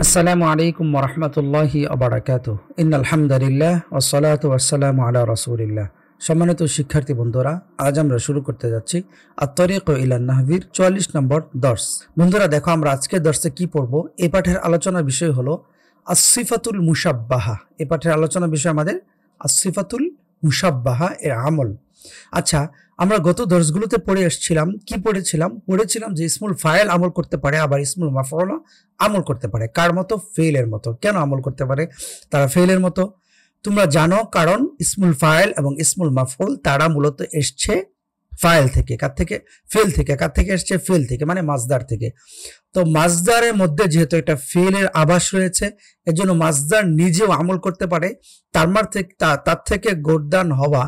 আসসালামু আলাইকুম ওরহমতুল্লাহি আবরাকাতুহ। ইন্নাল হামদুলিল্লাহ ওয়াসসালাতু ওয়াসসালামু আলা রাসূলিল্লাহ। সম্মানিত শিক্ষার্থী বন্ধুরা, আজ আমরা শুরু করতে যাচ্ছি আত-তরিক ইলান নাহবির 44 নম্বর দর্স। বন্ধুরা দেখো, আমরা আজকের দর্সে কি পড়ব। এই পাঠের আলোচনার বিষয় হলো আস-সিফাতুল মুশাব্বাহা। এই পাঠের আলোচনার বিষয় আমাদের আস-সিফাতুল মুশাব্বাহা এর আমল। আচ্ছা, আমরা গত দর্সগুলোতে পড়েছিলাম যে ইসমুল ফাইল আমল করতে পারে, আবার ইসমুল মাফউল আমল করতে পারে। কার মতো? ফেইলের মতো। কেন আমল করতে পারে তারা ফেইলের মতো? তোমরা জানো, কারণ ইসমুল ফাইল এবং ইসমুল মাফউল তারা মূলত এসছে ফাইল থেকে। কার থেকে? ফেল থেকে। কার থেকে এসছে? ফেল থেকে, মানে মাজদার থেকে। তো মাজদারের মধ্যে যেহেতু একটা ফেলের আভাস রয়েছে, এজন্য মাজদার নিজেও আমল করতে পারে। তার থেকে গোরদান হওয়া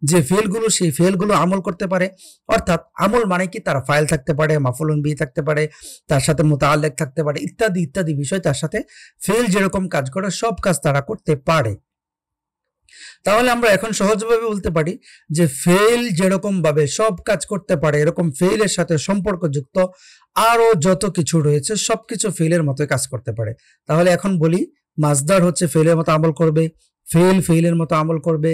যে ফেলগুলো, সেই ফেলগুলো আমল করতে পারে। অর্থাৎ আমল মানে কি? তারা ফাইল থাকতে পারে, মাফউলুন বিহি থাকতে পারে, তার সাথে মুতাআল্লিক থাকতে পারে, ইত্যাদি ইত্যাদি বিষয়। তার সাথে ফেল যেরকম কাজ করে সব কাজ তারা করতে পারে। তাহলে আমরা এখন সহজভাবে বলতে পারি যে ফেল যেরকম ভাবে সব কাজ করতে পারে, এরকম ফেলের সাথে সম্পর্কযুক্ত আরো যত কিছু রয়েছে সবকিছু ফেলের মতো কাজ করতে পারে। তাহলে এখন বলি, মাজদার হচ্ছে ফেলের মতো আমল করবে, ফেল ফেলের মতো আমল করবে,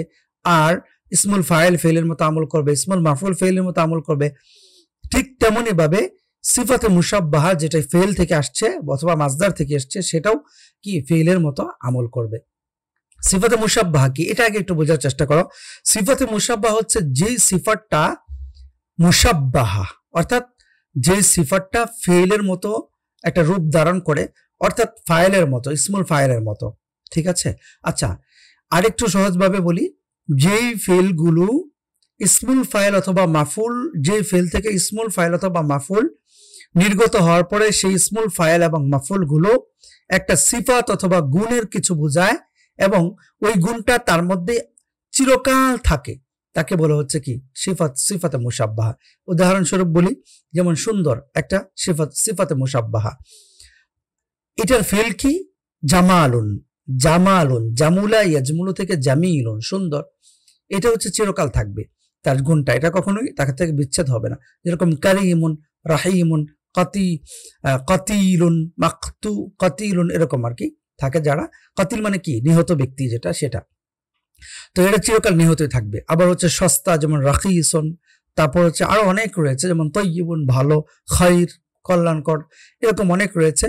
আর ইসমুল ফাইল ফেলের মতো আমল করবে, ইসমুল মাফউল ফেলের মতো আমল করবে। ঠিক তেমনি ভাবে সিফাতে মুশাব্বাহা, যেটা ফেল থেকে আসছে অথবা মাজদার থেকে আসছে, সেটাও কি ফেলের মতো আমল করবে। সিফাতে মুশাব্বাহা কি, এটা আগে একটু বোঝার চেষ্টা করো। সিফাতে মুশাব্বাহা হচ্ছে যেই সিফাতটা মুশাব্বাহা, অর্থাৎ যে সিফাতটা ফেইলের মতো একটা রূপ ধারণ করে, অর্থাৎ ফাইলের মতো, ইসমুল ফাইলের মতো। ঠিক আছে? আচ্ছা, আরেকটু সহজভাবে বলি, যেই ফেলগুলো ইসমুল ফাইল অথবা মাফুল, যে ফেল থেকে ইসমুল ফাইল অথবা মাফুল নির্গত হওয়ার পরে সেই ইসমুল ফাইল এবং মাফুল গুলো একটা সিফাত অথবা গুণের কিছু বোঝায় এবং ওই গুণটা তার মধ্যে চিরকাল থাকে, তাকে বলা হচ্ছে কি? সিফাতে মুশাব্বাহা। উদাহরণস্বরূপ বলি, যেমন সুন্দর একটা সিফাতে মুশাব্বাহা। এটার ফেল কি? জামালুন। জামালুন, জামুলা ইয়াজমুলু থেকে জামিলুন, সুন্দর। এটা হচ্ছে চিরকাল থাকবে তার গুণটা, এটা কখনোই তাকে থেকে বিচ্ছেদ হবে না। যেরকম কারিমুন, রাহিমুন, কাতিলুন, কাতিলুন, এরকম আর কি থাকে। যারা কাতিল মানে কি? নিহত ব্যক্তি, যেটা সেটা। তো এটা চিরকাল নিহতই থাকবে। আবার হচ্ছে সস্তা, যেমন রাখিসুন। তারপর হচ্ছে আরো অনেক রয়েছে, যেমন তয়্যিবুন, ভালো, খাইর, কল্যাণকর, এরকম অনেক রয়েছে।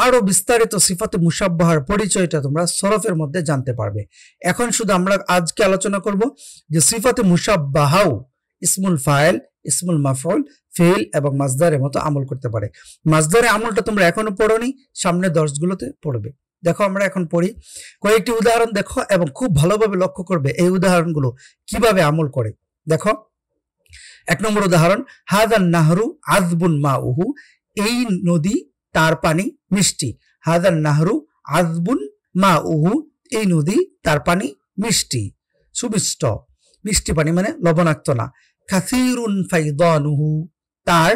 আরো বিস্তারিত সিফাতে মুশাব্বাহার পরিচয়টা তোমরা সরফের মধ্যে জানতে পারবে। এখন শুধু আমরা আজকে আলোচনা করব যে সিফাতে মুশাব্বাহাও ইসমুল ফাইল, ইসমুল মাফউল, ফেল এবং মাজদারের মতো আমল করতে পারে। মাজদারের আমলটা তোমরা এখনো পড়োনি, সামনের দর্শগুলোতে পড়বে। দেখো, আমরা এখন পড়ি, কয়েকটি উদাহরণ দেখো এবং খুব ভালোভাবে লক্ষ্য করবে এই উদাহরণগুলো কিভাবে আমল করে। দেখো, 1 নম্বর উদাহরণ, হাদান নাহরু আযবুন মাউহু, এই নদী তার পানি মিষ্টি। হাদান নাহরু আযবুন মাউহু, এই নদী তার পানি মিষ্টি, সুমিষ্ট, মিষ্টি পানি মানে লবণাক্ত না। কাসীরুন ফাইদানুহু, তার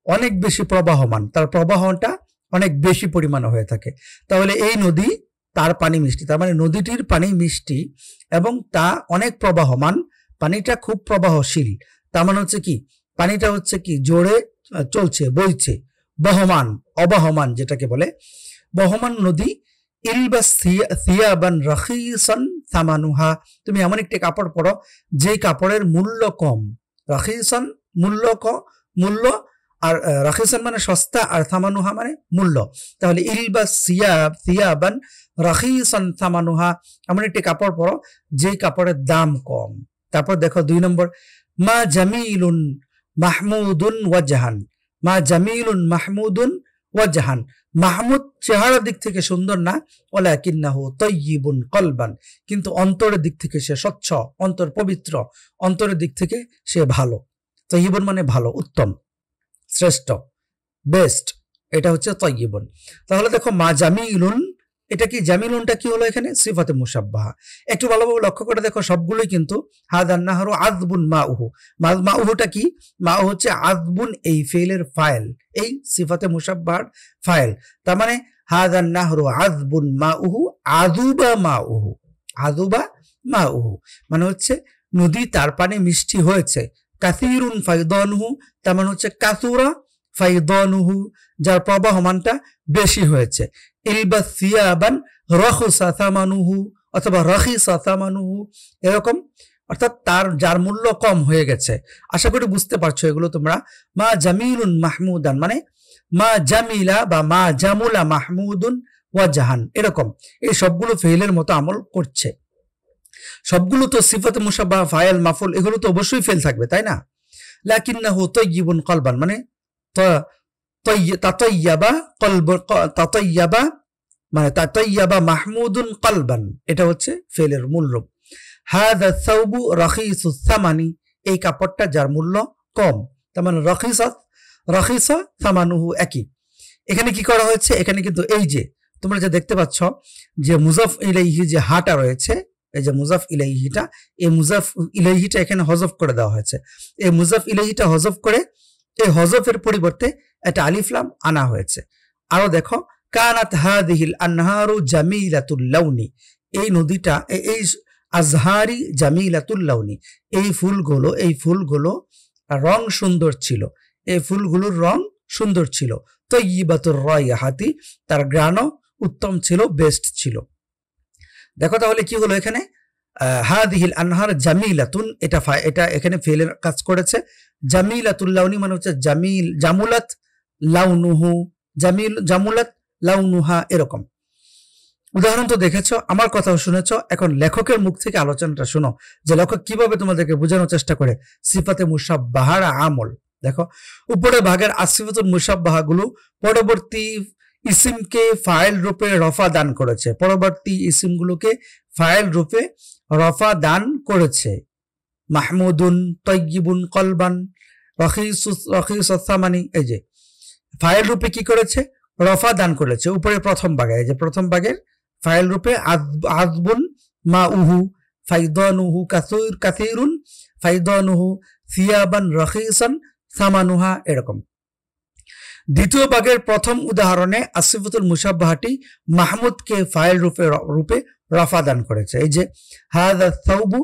অনেক বেশি প্রবাহমান, তার প্রবাহটা অনেক বেশি পরিমাণে হয়ে থাকে। তাহলে এই নদী তার পানি মিষ্টি, তার মানে নদীটির পানি মিষ্টি এবং তা অনেক প্রবাহমান, পানিটা খুব প্রবাহশীল। তার মানে হচ্ছে কি? পানিটা হচ্ছে কি? জোরে চলছে, বইছে। বহমান, অবহমান যেটাকে বলে, বহমান নদী। ইলবাস থিয়াবান রাখিসান সামানুহা, তুমি এমন একটি কাপড় পরো যে কাপড়ের মূল্য কম। রাখিসান মূল্য, আর রাখিসান মানে সস্তা, আর সামানুহা মানে মূল্য। তাহলে ইলবাস থিয়াবান রাখিসান সামানুহা, এমন একটি কাপড় পরো যে কাপড়ের দাম কম। তারপর দেখো 2 নম্বর, মা জামিলুন মাহমুদুন ওয়াজহান। মা জামিলুন মাহমুদুন ওয়াজহান, মাহমুদ চেহারার দিক থেকে সুন্দর না, ওয়ালাকিন্নাহু তাইয়িবুন কলবান, কিন্তু অন্তরের দিক থেকে সে স্বচ্ছ, অন্তর পবিত্র, অন্তরের দিক থেকে সে ভালো। তাইয়িবুন মানে ভালো, উত্তম, শ্রেষ্ঠ, বেস্ট, এটা হচ্ছে তাইয়িবুন। তাহলে দেখো, মা জামিলুন, এটা কি? জামিলুনটা কি হলো এখানে? সিফাতে মুশাব্বাহা। একটু ভালোভাবে লক্ষ্য করে দেখো, সবগুলোই কিন্তু হাদান নাহরু আযবুন মাউহু। মাউহুটা কি? মাউ হচ্ছে আযবুন, এই ফেলের ফাইল, এই সিফাতে মুশাব্বাহার ফাইল। তার মানে হাদান নাহরু আযবুন মাউহু আযুবা মাউহু, আযুবা মাউহু মানে হচ্ছে নদী তার পানি মিষ্টি হয়েছে। কাসীরুন ফায়দানুহু, তার মানে হচ্ছে কাসুরা ফাইদানুহু, যার প্রবাহমানটা বেশি হয়েছে। ইলবাস সিয়াবান রাখুসা সামানুহু অথবা রাখিসা সামানুহু, এরকম, অর্থাৎ যার মূল্য কম হয়ে গেছে। আশা করি বুঝতে পারছো এগুলো তোমরা। মা জামিলুন মাহমুদান মানে মা জামিলা বা মা জামুলা মাহমুদুন ওয়া জাহান, এরকম এই সবগুলো ফেইলের মতো আমল করছে। সবগুলো তো সিফাতে মুশাব্বাহ, ফাইল, মাফুল এগুলো তো অবশ্যই ফেল থাকবে, তাই না? লাকিন্নাহু তাইয়িবুন কলবান মানে তাতাইয়াবা কলব, তাতাইয়াবা মানে তাতাইয়াবা মাহমুদুন কলবান, এটা হচ্ছে ফেলের মূল রূপ। হাযা সাওবু রাখিসুস সামানি, এই কাপড়টা যার মূল্য কম, তার মানে রাখিসা সামানুহু একই। এখানে কি করা হয়েছে, এখানে কিন্তু এই যে তোমরা যে দেখতে পাচ্ছ যে মুজাফ ইলাইহি যে হাটা রয়েছে, এই যে মুজাফ ইলাইহিটা, এই মুজাফ ইলাইহিটা এখানে হযফ করে দেওয়া হয়েছে। এই মুজাফ ইলাইহিটা হযফ করে এই হযফের পরিবর্তে একটা আলিফ লাম আনা হয়েছে। আরো দেখো, কানাত হাদিহিল আনহারু জামিলাতুল লাউনি, এই নদীটা, এই আজহারি জামিলাতুল লাউনি, এই ফুলগুলো রং সুন্দর ছিল, এই ফুলগুলোর রং সুন্দর ছিল। তাইয়িবাতুর রাইহাতি, তার ঘ্রাণও উত্তম ছিল, বেস্ট ছিল। দেখো তাহলে কি হলো এখানে, হাদিহিল আনহার জামিলাতুন, এটা এখানে ফেলের কাজ করেছে। জামিলাতুল লাউনি মানে হচ্ছে জামুলাত লাউনুহু, জামুলাত লাউনুহা, এরকম। উদাহরণ তো দেখেছো, আমার কথাও শুনেছো, এখন লেখকের মুখ থেকে আলোচনাটা শোনো যে লেখক কিভাবে তোমাদেরকে বোঝানোর চেষ্টা করে সিফাতে মুশাব্বাহার আমল। দেখো, উপরে ভাগের আসিফাতুল মুশাব্বাহা গুলো পরবর্তী ইসিমকে ফাইল রূপে রফা দান করেছে, পরবর্তী ইসিমগুলোকে ফাইল রূপে রফা দান করেছে। মাহমুদুন, তাইয়িবুন, কলবান, রাখিসুস সামানি, এই যে ফাইল রূপে কি করেছে, রফা দান করেছে। উপরে প্রথম ভাগে, এই যে প্রথম ভাগের ফাইল রূপে আযবুন মাউহু, ফাইদানুহু কাসীরুন, ফাইদানুহু সিয়াবান রাখিসান সামানুহা, এরকম। দ্বিতীয় ভাগের প্রথম উদাহরণে আসিফাতুল মুশাব্বাহাটি মাহমুদকে ফাইল রূপে রফা দান করেছে। এই যে হাযা সাওবু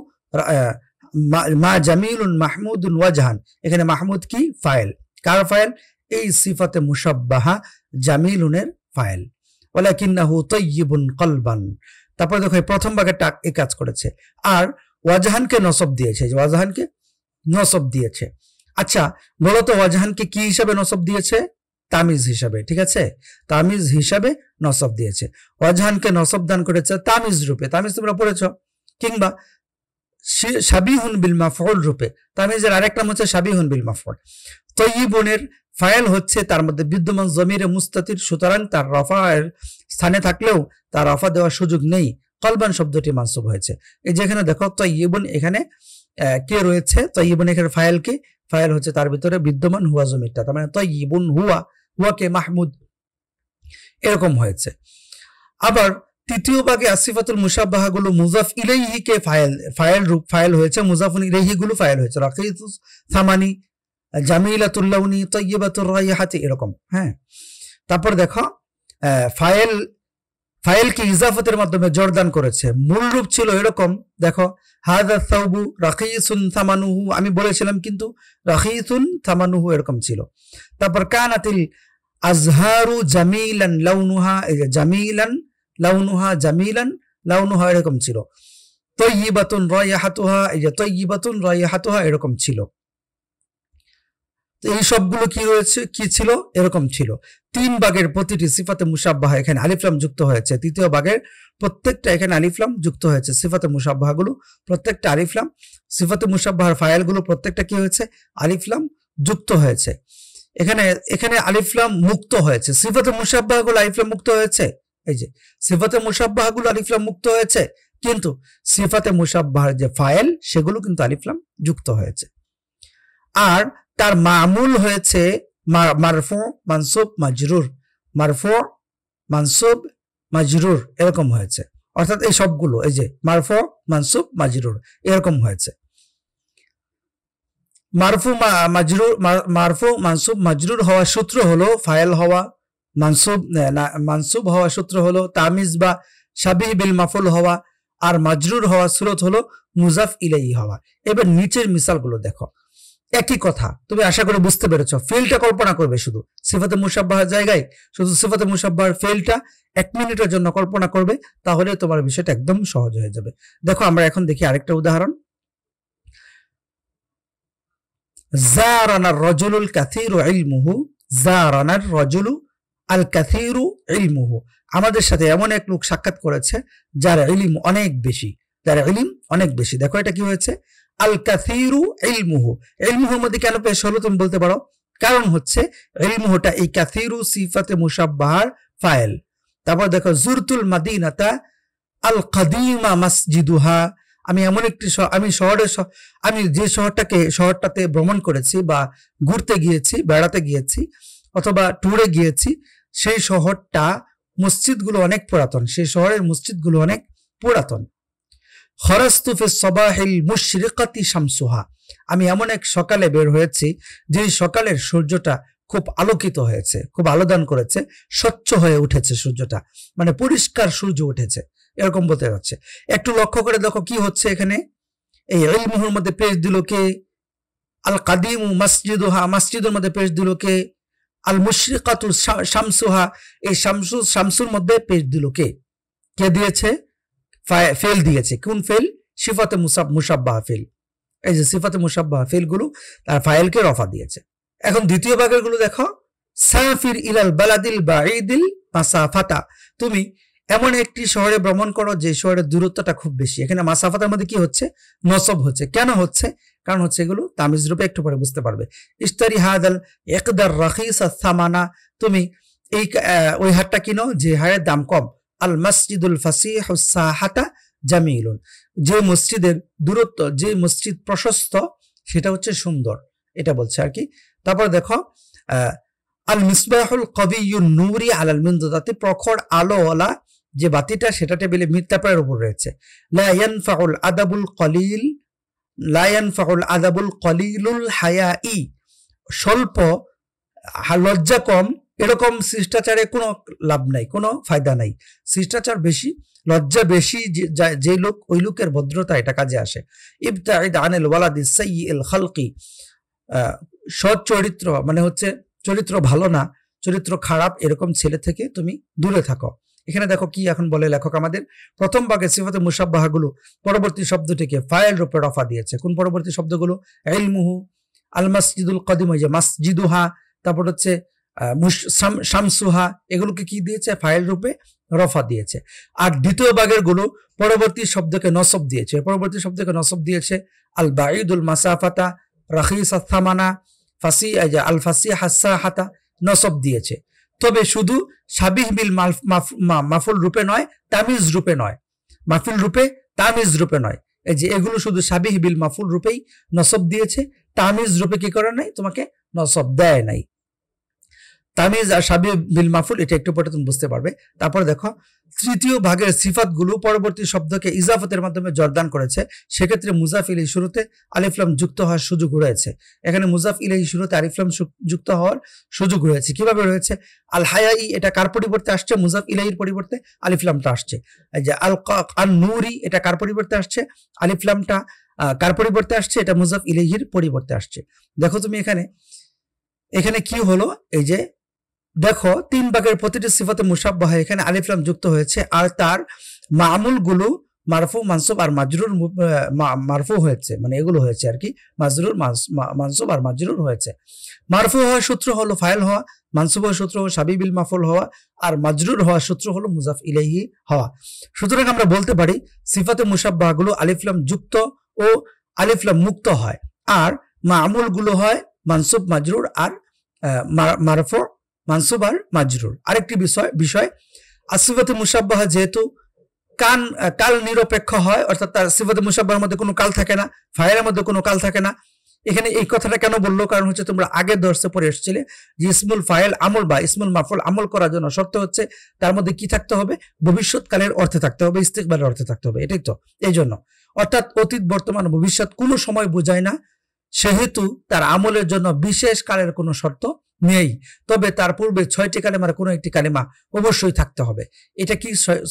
মা জামিলুন মাহমুদুন ওয়া জাহান, এখানে মাহমুদ কি ফাইল, কার ফাইল, এই সিফাতে মুশাব্বাহা জামিলুনের ফাইল। ওয়ালাকিন্নাহু তাইয়িবুন কলবান, তারপর দেখো প্রথম ভাগেরটা এই কাজ করেছে। আর ওয়াজাহানকে নসব দিয়েছে, ওয়াজাহানকে নসব দিয়েছে। আচ্ছা বলো তো ওয়াজাহানকে কি হিসাবে নসব দিয়েছে, তামিজ হিসাবে, ঠিক আছে, তামিজ হিসাবে নসব দিয়েছে। ওয়াজাহানকে নসব দান করেছে তামিজ রূপে, তামিজ তোমরা পড়েছো, কিংবা শাবিহুন বিল মাফউল রূপে, তামিজের আরেক নাম হচ্ছে শাবিহুন বিল মাফউল। তাইয়িবুনের ফাইল হচ্ছে তার মধ্যে বিদ্যমান জমিরে মুস্তাতির, সুতরাং তার রফার স্থানে থাকলেও তার রফা দেওয়ার সুযোগ নেই। কলবান শব্দটি মানসুব হয়েছে। এই যেখানে দেখো তাইয়িবুন, এখানে কে রয়েছে, তাইয়িবুন এখানে ফাইল কে, ফাইল হচ্ছে তার ভিতরে বিদ্যমান হুয়া জমিরটা, তার মানে তাইয়িবুন হুয়াকে মাহমুদ, এরকম হয়েছে। আবার তৃতীয় ভাগে আসিফাতুল মুশাব্বাহা গুলো মুজাফ ইলাইহি কে ফাইল হয়েছে, মুজাফুন ইলাইহি গুলো ফাইল হয়েছে। রাকিসুস সামানি, জামিলাতুল লাউনি, তাইয়িবাতুর রাইহাতি, এরকম। হ্যাঁ, তারপর দেখো ফাইলকে ইজাফতের মাধ্যমে জোরদান করেছে। মূল রূপ ছিল এরকম, দেখো হাযা সাওবু রাকিসুন সামানুহু, আমি বলেছিলাম কিন্তু রাকিসুন সামানুহু এরকম ছিল। তারপর কানাতিল আজহারু জামিলান লাউনুহা, এই যে জামিলান লাউনুহা, জামিলান লাউনুহা এরকম ছিল। তাইয়িবাতুন রাইহাতুহা, এই যে তাইয়িবাতুন রাইহাতুহা এরকম ছিল। এই সবগুলো কি রয়েছে, কি ছিল, এরকম ছিল। তিন ভাগের প্রতিটি সিফাতে মুশাব্বাহা এখানে আলিফ লাম যুক্ত হয়েছে। তৃতীয় ভাগের প্রত্যেকটা এখানে আলিফ লাম যুক্ত হয়েছে। সিফাতে মুশাব্বাহা গুলো প্রত্যেকটা আলিফ লাম, সিফাতে মুশাব্বাহার ফাইল গুলো প্রত্যেকটা কি হয়েছে, আলিফ লাম যুক্ত হয়েছে। এখানে আলিফ লাম মুক্ত হয়েছে, সিফাতে মুশাব্বাহা গুলো আলিফ লাম মুক্ত হয়েছে। এই যে সিফাতে মুশাব্বাহা গুলো আলিফ লাম মুক্ত হয়েছে, কিন্তু সিফাতে মুশাব্বাহার যে ফাইল সেগুলো কিন্তু আলিফ লাম যুক্ত হয়েছে। আর তার মামুল হয়েছে মারফু মানসুব মাজরুর, মারফু মানসুব মাজরুর এরকম হয়েছে। অর্থাৎ এই সবগুলো, এই যে মারফু মানসুব মাজরুর এরকম হয়েছে। মারফু মানসুব মাজরুর হওয়া সূত্র হলো ফাইল হওয়া, মানসুব হওয়া সূত্র হলো তামিজ বা শাবিহ বিল মাফুল হওয়া, আর মাজরুর হওয়া সুরত হলো মুজাফ ইলাইহি হওয়া। এবার নিচের মিসালগুলো দেখো। একই কথা। তুমি আশা করে বুঝতে পেরেছো। ফেলটা কল্পনা করবে শুধু সিফাতে মুশাব্বাহার জায়গায়, শুধু সিফাতে মুশাব্বাহার ফেলটা 1 মিনিটের জন্য কল্পনা করবে, তাহলে তোমার বিষয়টা একদম সহজ হয়ে যাবে। দেখো আমরা এখন দেখি আরেকটা উদাহরণ। জারানার রাজুলুল কাসীরু ইলমুহু, জারানার রাজুলু আল কাসীরু ইলমুহু, আমাদের সাথে এমন এক লোক সাক্ষাৎ করেছে যার ইলম অনেক বেশি, যার ইলম অনেক বেশি। দেখো এটা কি হয়েছে, আল কাসীরু ইলমুহু। ইলমুহুর মধ্যে কেন পেশ হলো তুমি বলতে পারো, কারণ হচ্ছে ইলমুহুটা এই কাসীরু সিফাতে মুশাব্বাহার ফাইল। তারপর দেখো জুরতুল মাদিনাতা আল কাদিমা মসজিদুহা, আমি এমন একটি আমি যে শহরটাতে ভ্রমণ করেছি বা ঘুরতে গিয়েছি, বেড়াতে গিয়েছি অথবা ট্যুরে গিয়েছি, সেই শহরটা মসজিদগুলো অনেক পুরাতন, সেই শহরের মসজিদগুলো অনেক পুরাতন। খরাস্তু ফি সবাহিল মুশরিকাতি শামসুহা, আমি এমন এক সকালে বের হয়েছি যে সকালের সূর্যটা খুব আলোকিত হয়েছে, খুব আলোদান করেছে, স্বচ্ছ হয়ে উঠেছে সূর্যটা, মানে পরিষ্কার সূর্য উঠেছে, এরকম বলতে যাচ্ছে। একটু লক্ষ্য করে দেখো কি হচ্ছে এখানে। এই ইলমুহুর মধ্যে পেশ দিল কে, আল কাদিমু মসজিদুহা, মসজিদের মধ্যে পেশ দিল কে, আল মুশরিকাতু শামসুহা, এই শামসুর মধ্যে পেশ দিল কে, কে দিয়েছে, ফেল দিয়েছে। কোন ফেল, সিফাতে মুশাব্বাহা ফেল। এই যে সিফাতে মুশাব্বাহা ফেলগুলো তার ফাইলকে রফা দিয়েছে। এখন দ্বিতীয় ভাগের গুলো দেখো, সাফির ইলাল বালাদিল বাঈদিল মাসাফাতা, তুমি এমন একটি শহরে ভ্রমণ করো যে শহরের দূরত্বটা খুব বেশি। এখানে মাসাফাতের মধ্যে কি হচ্ছে, নসব হচ্ছে। কেন হচ্ছে, কারণ হচ্ছে এগুলো তামিজ রূপে, একটু পরে বুঝতে পারবে। ইস্তারি হাদাল ইকদার রাখিস সামানা, তুমি এই ওই হাটটা কিনো যে হারের দাম কম। আল মসজিদুল ফাসিহ সাহাতা জামিলুন, যে মসজিদের দূরত্ব, যে মসজিদ প্রশস্ত সেটা হচ্ছে সুন্দর, এটা বলছে আর কি। তারপর দেখো আল মিসবাহুল কবিয়ুন নূরি আলাল মিনদাদাতি, প্রখর আলোওয়ালা যে বাতিটা সেটা টেবিলে মির্তাপায়ের উপর রয়েছে। লা ইয়ানফাউল আদাবুল কলিল, লা ইয়ানফাউল আদাবুল কলিলুল হায়াই, স্বল্প লজ্জা কম এরকম শিষ্টাচারে কোনো লাভ নাই, কোনো ফায়দা নাই। শিষ্টাচার বেশি, লজ্জা বেশি যে লোক, ওই লোকের ভদ্রতা এটা কাজে আসে। ইবতাইদ আনিল ওয়ালাদি সাইয়িল খালকি, সৎ চরিত্র মানে হচ্ছে চরিত্র ভালো না, চরিত্র খারাপ এরকম ছেলে থেকে তুমি দূরে থাকো। এখানে দেখো কি এখন বলে লেখক আমাদের, প্রথম ভাগে সিফাতে মুশাব্বাহা গুলো পরবর্তী শব্দটিকে ফাইল রূপে রফা দিয়েছে। কোন পরবর্তী শব্দগুলো, ইলমুহু, আল মসজিদুল কদিম, ওই যে মসজিদুহা, তারপর হচ্ছে শামসুহা, এগুলোকে কি দিয়েছে, ফাইল রূপে রফা দিয়েছে। আর দ্বিতীয় ভাগের গুলো পরবর্তী শব্দকে নসব দিয়েছে, পরবর্তী শব্দকে নসব দিয়েছে আল বাঈদুল মাসাফাতা, রাখিস আসামানা, ফাসি আল ফাসি হাসাহাতা, নসব দিয়েছে। তবে শুধু শাবিহ বিল মাফুল রূপে নয়, তামিজ রূপে নয়, মাফুল রূপে তামিজ রূপে নয়। এই যে এগুলো শুধু শাবিহ বিল মাফুল রূপেই নসব দিয়েছে, তামিজ রূপে কি করে নাই, তোমাকে নসব দেয় নাই। তামিজ আর শাবিহ বিল মাফুল এটা একটু পরে তুমি বুঝতে পারবে। তারপর দেখো তৃতীয় ভাগের সিফাতগুলো পরবর্তী শব্দকে ইজাফতের মাধ্যমে জর্দান করেছে, সেক্ষেত্রে মুজাফ ইলাইহি শুরুতে আলিফ লাম যুক্ত হওয়ার সুযোগ রয়েছে। এখানে মুজাফ ইলাইহি শুরুতে আলিফ লাম যুক্ত হওয়ার সুযোগ রয়েছে। কিভাবে রয়েছে, আল হায়াই এটা কার পরিবর্তে আসছে, মুজাফ ইলাইহির পরিবর্তে আলিফ লামটা আসছে। এই যে আল নূরি এটা কার পরিবর্তে আসছে, আলিফ লামটা কার পরিবর্তে আসছে, এটা মুজাফ ইলাইহির পরিবর্তে আসছে। দেখো তুমি এখানে কি হলো, এই যে দেখো 3 ভাগের প্রতিটি সিফাতে মুশাব্বাহা এখানে আলিফ লাম যুক্ত হয়েছে, আর তার মামুল গুলো মারফু মানসুব আর মাজরুর মারফু হয়েছে, মানে এগুলো হয়েছে আর কি, মাজরুর মানসুব আর মাজরুর হয়েছে। মারফু হওয়ার সূত্র হলো ফাইল হওয়া, মানসুব হওয়ার সূত্র হলো শাবিহ বিল মাফুল হওয়া, আর মাজরুর হওয়ার সূত্র হলো মুজাফ ইলাইহি হওয়া। সুতরাং আমরা বলতে পারি সিফাতে মুশাব্বাহা গুলো আলিফ লাম যুক্ত ও আলিফ লাম মুক্ত হয়, আর মামুল গুলো হয় মানসুব মাজরুর আর মারফু মানসুব আর মাজরুর। আরেকটি বিষয় আসিফাতে মুশাব্বাহা যেহেতু কাল নিরপেক্ষ হয়, অর্থাৎ তার সিফাতে মুশাব্বাহার মধ্যে কোনো কাল থাকে না, ফাইলের মধ্যে কোনো কাল থাকে না। এখানে এই কথাটা কেন বললো, কারণ হচ্ছে তোমরা আগের দর্শে পড়ে এসেছিলে যে ইসমুল ফাইল আমল বা ইসমুল মাফুল আমল করার জন্য শর্ত হচ্ছে তার মধ্যে কি থাকতে হবে, ভবিষ্যৎকালের অর্থে থাকতে হবে, ইস্তিকবালের অর্থে থাকতে হবে। এটাই তো, এই জন্য অর্থাৎ অতীত বর্তমান ভবিষ্যৎ কোনো সময় বোঝায় না, সেহেতু তার আমলের জন্য বিশেষ কালের কোনো শর্ত নেই, তবে তার পূর্বে 6টি কালেমার কোনো একটি কালেমা অবশ্যই থাকতে হবে। এটা কি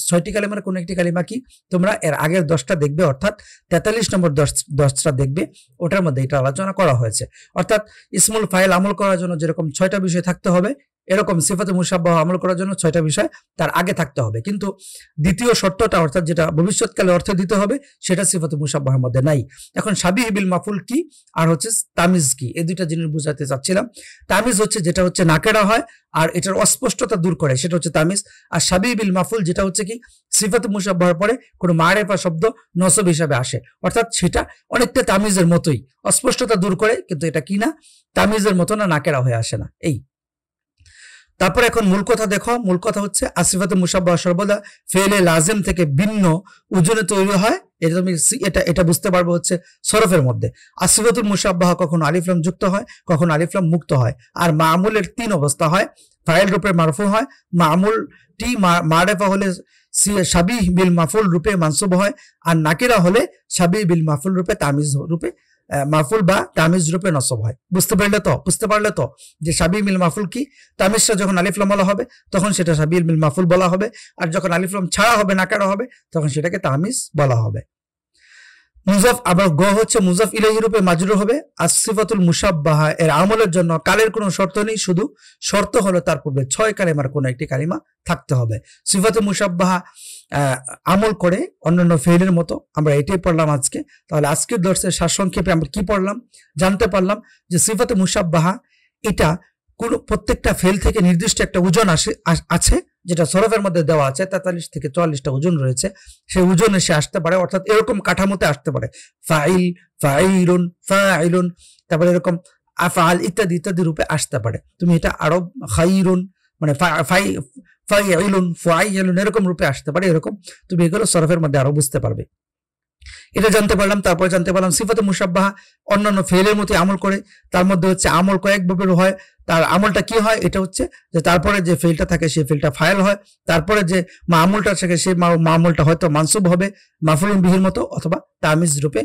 6টি কালেমার কোনো একটি কালেমা কি? তোমরা এর আগের 10টা দেখবে, অর্থাৎ 43 নম্বর 10টা দেখবে, ওটার মধ্যে এটা আলোচনা করা হয়েছে। অর্থাৎ ইসমুল ফাইল আমল করার জন্য যেরকম 6টা বিষয় থাকতে হবে, এরকম সিফাতে মুশাব্বাহ আমল করার জন্য 6টা বিষয় তার আগে থাকতে হবে। কিন্তু দ্বিতীয় শর্তটা, অর্থাৎ যেটা ভবিষ্যৎকালে অর্থ দিতে হবে, সেটা সিফাতে মুশাব্বাহের মধ্যে নাই। এখন শাবিহ বিল মাফুল কি আর হচ্ছে তামিজ কি, এই দুইটা জিনিস বুঝাতে চাচ্ছিলাম। তামিজ হচ্ছে যেটা হচ্ছে নাকেরা হয় আর এটার অস্পষ্টতা দূর করে, সেটা হচ্ছে তামিজ। আর শাবিহ বিল মাফুল যেটা হচ্ছে কি সিফাতে মুশাব্বাহের পরে কোনো মারেফা শব্দ নসব হিসাবে আসে, অর্থাৎ সেটা অনেকটা তামিজের মতোই, অস্পষ্টতা দূর করে, কিন্তু এটা কি না, তামিজের মতো না, নাকেরা হয়ে আসে না। এই তারপর এখন মূল কথা দেখো। মূল কথা হচ্ছে আসিফাতে মুশাব্বাহ সর্বদা ফেলে লাজিম থেকে ভিন্ন ওজনে তৈরি হয়। এটা তুমি এটা বুঝতে পারবে হচ্ছে সরফের মধ্যে। আসিফাতুল মুশাব্বাহ কখনো আলিফ লাম যুক্ত হয়, কখনো আলিফ লাম মুক্ত হয়। আর মামুলের 3 অবস্থা হয়। ফাইল রূপে মারফু হয়, মামুলটি মারেফা হলে শাবিহ বিল মাফুল রূপে মানসুব হয়, আর নাকিরা হলে শাবিহ বিল মাফুল রূপে তামিজ রূপে মাফুল বা তামিজ রূপে নসব হয়। বুঝতে পারলে তো যে শাবিহ বিল মাফুল কি, তামিজটা যখন আলিফ লাম বলা হবে তখন সেটা শাবিহ বিল মাফুল বলা হবে, আর যখন আলিফ লাম ছাড়া হবে, নাকারা হবে, তখন সেটাকে তামিজ বলা হবে। মুজাফ আবার গ হচ্ছে মুজাফ ইলাইহি রূপে মাজরুর হবে। আসিফাতুল মুশাব্বাহা এর আমলের জন্য কালের কোনো শর্ত নেই, শুধু শর্ত হলো তার পূর্বে 6 কালিমার কোনো একটি কালিমা থাকতে হবে। সিফাতুল মুশাব্বাহা আমল করে অন্যান্য ফেলের মতো। আমরা এটাই পড়লাম আজকে। তাহলে আজকের দর্শের সারসংক্ষেপে আমরা কি পড়লাম, জানতে পারলাম যে সিফাতে মুশাব্বাহা এটা কোন প্রত্যেকটা ফেল থেকে নির্দিষ্ট একটা ওজন আছে, যেটা সরফের মধ্যে দেওয়া আছে। 43 থেকে 44টা ওজন রয়েছে, সেই ওজনে সে আসতে পারে, অর্থাৎ এরকম কাঠামোতে আসতে পারে। ফাইল, ফাইলুন, ফাইলুন, তারপরে এরকম আফআল ইত্যাদি ইত্যাদি রূপে আসতে পারে। তুমি এটা আরব খাইরুন মানে ফাইলুন, ফাইলুন এরকম রূপে আসতে পারে। এরকম তুমি এগুলো সরফের মধ্যে আরো বুঝতে পারবে। এটা জানতে পারলাম। তারপরে জানতে পারলাম সিফাতে মুশাব্বাহা অন্যান্য ফেলের মতো আমল করে। তার মধ্যে হচ্ছে আমল কয়েকভাবে হয়। তার আমলটা কি হয়, এটা হচ্ছে যে তারপরে যে ফেলটা থাকে সেই ফেলটা ফাইল হয়, তারপরে যে মামুলটা থাকে সেই মামুলটা হয়তো মানসুব হবে মাফুলুন বিহির মতো, অথবা তামিজ রূপে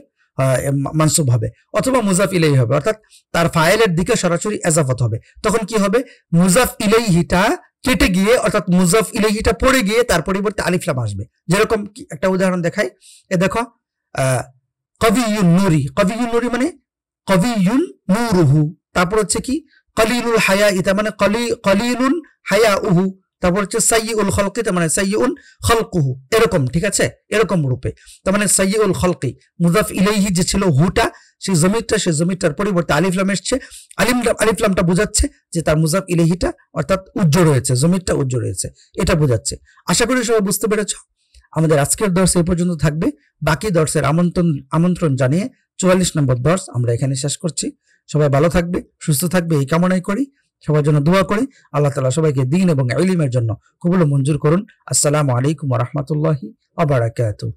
মানসুব হবে, অথবা মুজাফ ইলাইহি হবে, অর্থাৎ তার ফাইলের দিকে সরাসরি এজাফত হবে। তখন কি হবে, মুজাফ ইলাইহিটা কেটে গিয়ে, অর্থাৎ মুজাফ ইলাইহিটা পড়ে গিয়ে তার পরিবর্তে আলিফ লাম আসবে। যেরকম একটা উদাহরণ দেখাই, এ দেখো কবিয়ুন নুরি, কবিয়ুন নুরি মানে কবিয়ুন নূরুহু। তারপর হচ্ছে কি কলিলুল হায়া, এটা মানে কলিলুন হায়াউহু। তারপর হচ্ছে সাইয়্যুল খালকি, তার মানে সাইয়্যুন খালকুহু, এরকম। ঠিক আছে, এরকম রূপে। তার মানে সাইয়্যুল খালকি মুজাফ ইলাইহি যে ছিল হুটা, সেই জমিরটার পরিবর্তে আলিফ লাম এসছে। আলিফ লামটা বোঝাচ্ছে যে তার মুজাফ ইলাইহিটা অর্থাৎ উজ্জ্ব রয়েছে, জমিরটা উজ্জ্ব রয়েছে, এটা বোঝাচ্ছে। আশা করি সবাই বুঝতে পেরেছ। আমাদের আজকের দর্শ এই পর্যন্ত থাকবে। বাকি দর্শের আমন্ত্রণ জানিয়ে 44 নম্বর দর্শ আমরা এখানে শেষ করছি। সবাই ভালো থাকবে, সুস্থ থাকবে, এই কামনাই করি। সবার জন্য দোয়া করি। আল্লাহ তাআলা সবাইকে দ্বীন এবং ইলমের জন্য কবুল ও মঞ্জুর করুন। আসসালামু আলাইকুম ওয়া রাহমাতুল্লাহি ওয়া বারাকাতুহু।